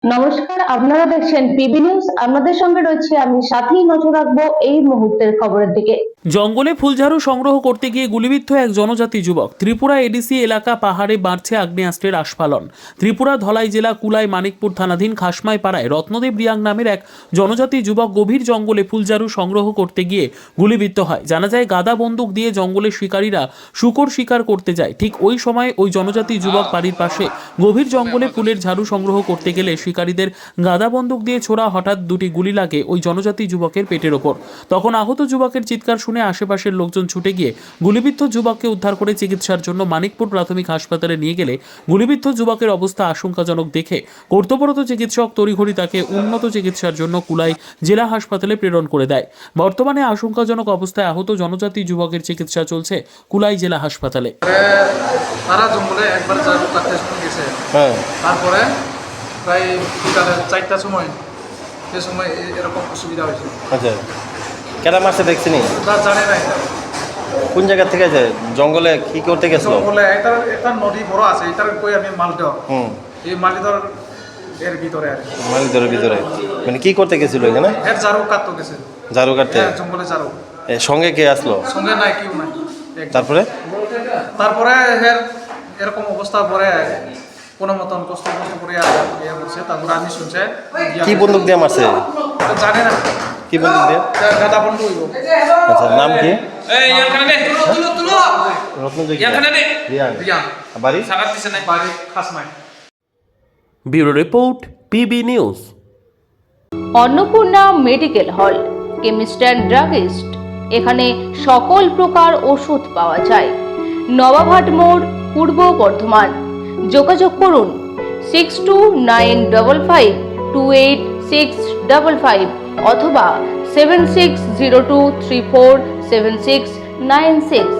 নমস্কার, আপনারা দেখছেন পিবি নিউজ। আপনাদের সঙ্গে রয়েছে আমি, সাথেই নজর রাখবো এই মুহূর্তের খবরের দিকে। জঙ্গলে ফুলঝাড়ু সংগ্রহ করতে গিয়ে গুলিবিদ্ধ এক জনজাতি যুবক। ত্রিপুরা এডিসি এলাকা পাহাড়ে বাড়ছে আগ্নেয়াস্ত্রের আস্ফালন। ত্রিপুরা ধলাই জেলা কুলাই মানিকপুর থানাধীন খাসমাই পাড়ায় রত্নদেব রিয়াং নামের এক জনজাতি যুবক গভীর জঙ্গলে ফুলঝাড়ু সংগ্রহ করতে গিয়ে গুলিবিদ্ধ হয়। জানা যায়, গাদা বন্দুক দিয়ে জঙ্গলের শিকারীরা শূকর শিকার করতে যায়। ঠিক ওই সময় ওই জনজাতি যুবক বাড়ির পাশে গভীর জঙ্গলে ফুলের ঝাড়ু সংগ্রহ করতে গেলে শিকারীদের গাদা বন্দুক দিয়ে ছোড়া হঠাৎ দুটি গুলি লাগে ওই জনজাতি যুবকের পেটের ওপর। তখন আহত যুবকের চিৎকার শুনে আশেপাশের লোকজন ছুটে গিয়ে গুলিবিদ্ধ যুবককে উদ্ধার করে চিকিৎসার জন্য মানিকপুর প্রাথমিক হাসপাতালে নিয়ে গেলে গুলিবিদ্ধ যুবকের অবস্থা আশঙ্কাজনক দেখে কর্তব্যরত চিকিৎসক তড়িঘড়ি তাকে উন্নত চিকিৎসার জন্য কুলাই জেলা হাসপাতালে প্রেরণ করে দেয়। বর্তমানে আশঙ্কাজনক অবস্থায় আহত জনজাতি যুবকের চিকিৎসা চলছে কুলাই জেলা হাসপাতালে। তারা জঙ্গলে একবার ঝাড়ু কাটতে গেছে, তারপরে প্রায় বিকালের 4টার সময় সে সময় এরকম অসুবিধা হয়েছে। আচ্ছা, কেন মারছে দেখছিনি? তা জানে না। কোন জায়গা থেকে যায় জঙ্গলে কি করতে গেছিল? জঙ্গলে একটা নদী বড় আছে, এটার কই আমি মালটা এই মালিদর এর ভিতরে আর মালিদরের ভিতরে মানে কি করতে গেছিল এখানে? এর ঝাড়ু কাটতে গেছে। ঝাড়ু কাটতে? জঙ্গলে ঝাড়ু। সঙ্গে কে আসলো? সঙ্গে নাই, কেউ নাই। তারপরে এরকম অবস্থা পরে কোনো মতন কষ্ট করে ইয়ে করছে। তারপরে আমি শুনছে কি বন্দুক দিয়ে মারছে জানে না। কি বন্দুক দিয়ে? গাদা বন্ধু হইব। আচ্ছা, নাম কি? রত্নদেব রিয়াং। বাড়ি? বাড়ি Khasmai. Bureau report, PB news. Annapurna medical hall, chemist and druggist. এখানে সকল প্রকার ওষুধ পাওয়া যায়। নবাবহাট মোড়, পূর্ব বর্ধমান। যোগাযোগ করুন 6295528655 অথবা 7602347696।